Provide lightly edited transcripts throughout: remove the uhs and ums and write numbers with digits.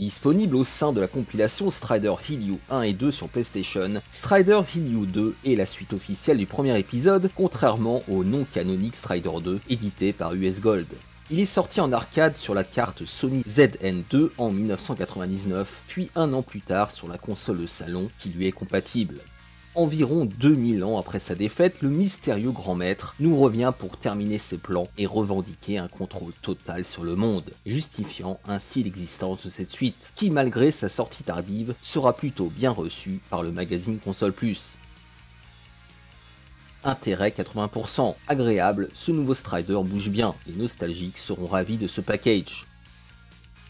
Disponible au sein de la compilation Strider Hill U 1 et 2 sur PlayStation, Strider Hill U 2 est la suite officielle du premier épisode, contrairement au non canonique Strider 2 édité par US Gold. Il est sorti en arcade sur la carte Sony ZN2 en 1999, puis un an plus tard sur la console de salon qui lui est compatible. Environ 2000 ans après sa défaite, le mystérieux grand maître nous revient pour terminer ses plans et revendiquer un contrôle total sur le monde, justifiant ainsi l'existence de cette suite, qui malgré sa sortie tardive, sera plutôt bien reçue par le magazine Console Plus. Intérêt 80%, agréable, ce nouveau Strider bouge bien, les nostalgiques seront ravis de ce package.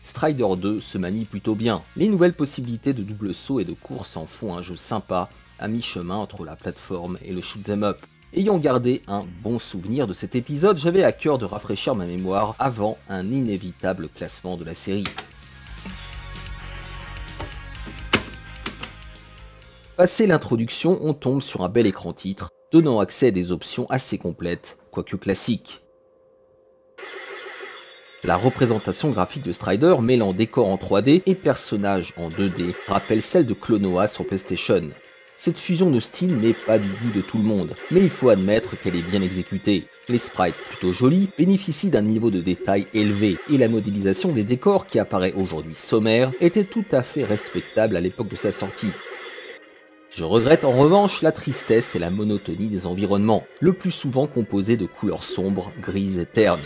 Strider 2 se manie plutôt bien, les nouvelles possibilités de double saut et de course en font un jeu sympa, à mi-chemin entre la plateforme et le shoot'em up. Ayant gardé un bon souvenir de cet épisode, j'avais à cœur de rafraîchir ma mémoire avant un inévitable classement de la série. Passé l'introduction, on tombe sur un bel écran titre, donnant accès à des options assez complètes, quoique classiques. La représentation graphique de Strider, mêlant décors en 3D et personnages en 2D, rappelle celle de Klonoa sur PlayStation. Cette fusion de style n'est pas du goût de tout le monde, mais il faut admettre qu'elle est bien exécutée. Les sprites, plutôt jolis, bénéficient d'un niveau de détail élevé, et la modélisation des décors, qui apparaît aujourd'hui sommaire, était tout à fait respectable à l'époque de sa sortie. Je regrette en revanche la tristesse et la monotonie des environnements, le plus souvent composés de couleurs sombres, grises et ternes.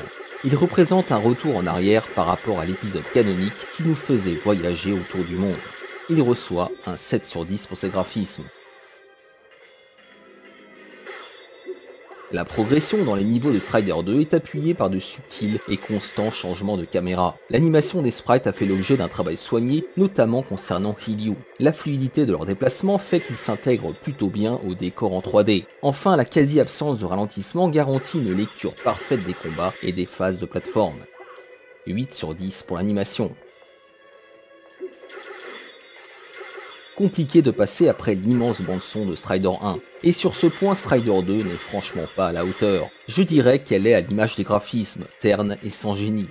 Il représente un retour en arrière par rapport à l'épisode canonique qui nous faisait voyager autour du monde. Il reçoit un 7 sur 10 pour ses graphismes. La progression dans les niveaux de Strider 2 est appuyée par de subtils et constants changements de caméra. L'animation des sprites a fait l'objet d'un travail soigné, notamment concernant Hill U. La fluidité de leur déplacement fait qu'ils s'intègrent plutôt bien au décor en 3D. Enfin, la quasi-absence de ralentissement garantit une lecture parfaite des combats et des phases de plateforme. 8 sur 10 pour l'animation. Compliqué de passer après l'immense bande-son de Strider 1. Et sur ce point, Strider 2 n'est franchement pas à la hauteur. Je dirais qu'elle est à l'image des graphismes, terne et sans génie.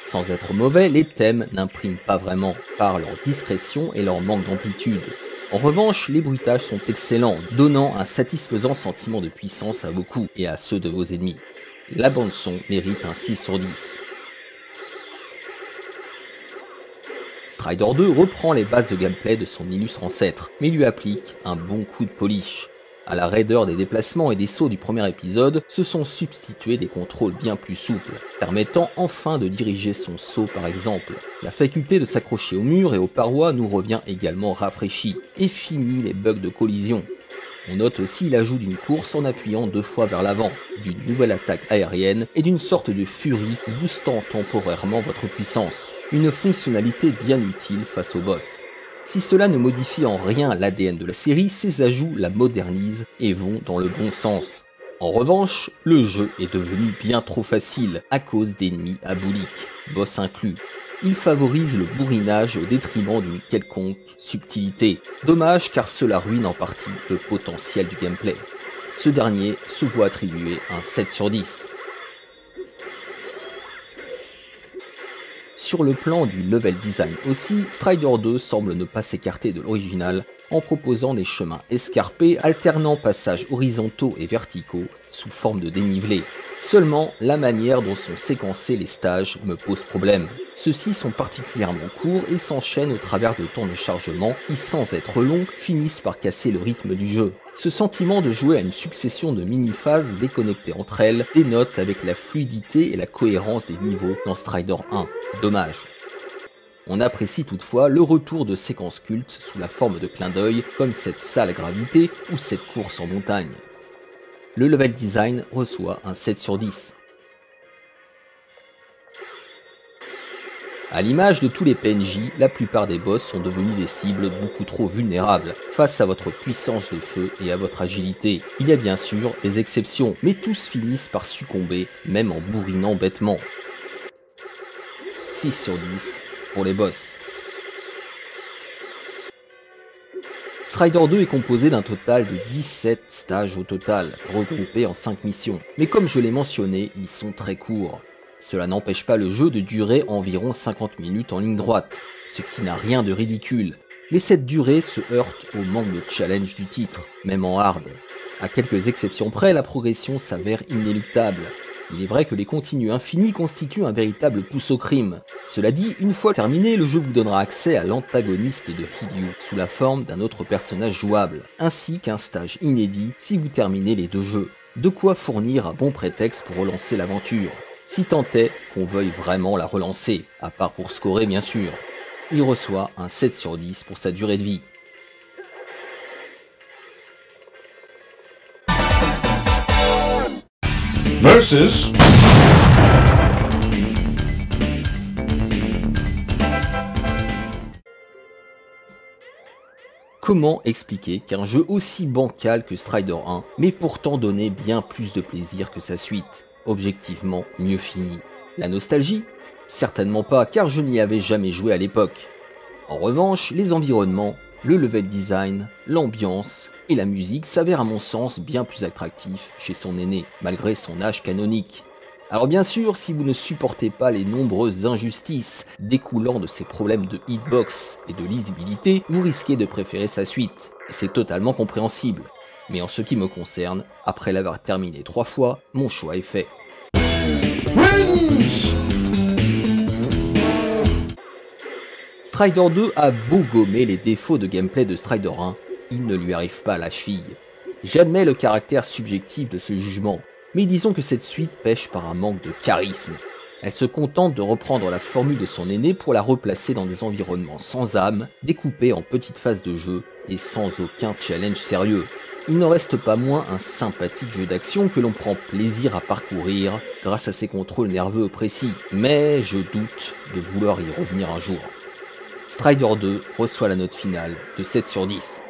Sans être mauvais, les thèmes n'impriment pas vraiment, par leur discrétion et leur manque d'amplitude. En revanche, les bruitages sont excellents, donnant un satisfaisant sentiment de puissance à vos coups et à ceux de vos ennemis. La bande-son mérite un 6 sur 10. Strider 2 reprend les bases de gameplay de son illustre ancêtre, mais lui applique un bon coup de polish. À la raideur des déplacements et des sauts du premier épisode, se sont substitués des contrôles bien plus souples, permettant enfin de diriger son saut par exemple. La faculté de s'accrocher aux murs et aux parois nous revient également rafraîchie, et finit les bugs de collision. On note aussi l'ajout d'une course en appuyant 2 fois vers l'avant, d'une nouvelle attaque aérienne et d'une sorte de furie boostant temporairement votre puissance. Une fonctionnalité bien utile face au boss. Si cela ne modifie en rien l'ADN de la série, ces ajouts la modernisent et vont dans le bon sens. En revanche, le jeu est devenu bien trop facile à cause d'ennemis abouliques, boss inclus. Il favorise le bourrinage au détriment d'une quelconque subtilité. Dommage car cela ruine en partie le potentiel du gameplay. Ce dernier se voit attribuer un 7 sur 10. Sur le plan du level design aussi, Strider 2 semble ne pas s'écarter de l'original en proposant des chemins escarpés alternant passages horizontaux et verticaux sous forme de dénivelé. Seulement, la manière dont sont séquencés les stages me pose problème. Ceux-ci sont particulièrement courts et s'enchaînent au travers de temps de chargement qui, sans être longs, finissent par casser le rythme du jeu. Ce sentiment de jouer à une succession de mini-phases déconnectées entre elles dénote avec la fluidité et la cohérence des niveaux dans Strider 1. Dommage. On apprécie toutefois le retour de séquences cultes sous la forme de clins d'œil comme cette sale gravité ou cette course en montagne. Le level design reçoit un 7 sur 10. À l'image de tous les PNJ, la plupart des boss sont devenus des cibles beaucoup trop vulnérables face à votre puissance de feu et à votre agilité. Il y a bien sûr des exceptions, mais tous finissent par succomber, même en bourrinant bêtement. 6 sur 10 pour les boss. Strider 2 est composé d'un total de 17 stages au total, regroupés en 5 missions. Mais comme je l'ai mentionné, ils sont très courts. Cela n'empêche pas le jeu de durer environ 50 minutes en ligne droite, ce qui n'a rien de ridicule, mais cette durée se heurte au manque de challenge du titre, même en hard. À quelques exceptions près, la progression s'avère inéluctable. Il est vrai que les continues infinis constituent un véritable pouce au crime. Cela dit, une fois terminé, le jeu vous donnera accès à l'antagoniste de Hideo, sous la forme d'un autre personnage jouable, ainsi qu'un stage inédit si vous terminez les deux jeux. De quoi fournir un bon prétexte pour relancer l'aventure, si tant est qu'on veuille vraiment la relancer, à part pour scorer bien sûr. Il reçoit un 7 sur 10 pour sa durée de vie. Versus. Comment expliquer qu'un jeu aussi bancal que Strider 1, mais pourtant donné bien plus de plaisir que sa suite, objectivement mieux fini? La nostalgie? Certainement pas, car je n'y avais jamais joué à l'époque. En revanche, les environnements, le level design, l'ambiance et la musique s'avèrent à mon sens bien plus attractifs chez son aîné, malgré son âge canonique. Alors bien sûr, si vous ne supportez pas les nombreuses injustices découlant de ses problèmes de hitbox et de lisibilité, vous risquez de préférer sa suite, et c'est totalement compréhensible. Mais en ce qui me concerne, après l'avoir terminé 3 fois, mon choix est fait. Strider 2 a beau gommer les défauts de gameplay de Strider 1, il ne lui arrive pas à la cheville. J'admets le caractère subjectif de ce jugement, mais disons que cette suite pêche par un manque de charisme. Elle se contente de reprendre la formule de son aîné pour la replacer dans des environnements sans âme, découpés en petites phases de jeu et sans aucun challenge sérieux. Il n'en reste pas moins un sympathique jeu d'action que l'on prend plaisir à parcourir grâce à ses contrôles nerveux précis, mais je doute de vouloir y revenir un jour. Strider 2 reçoit la note finale de 7 sur 10.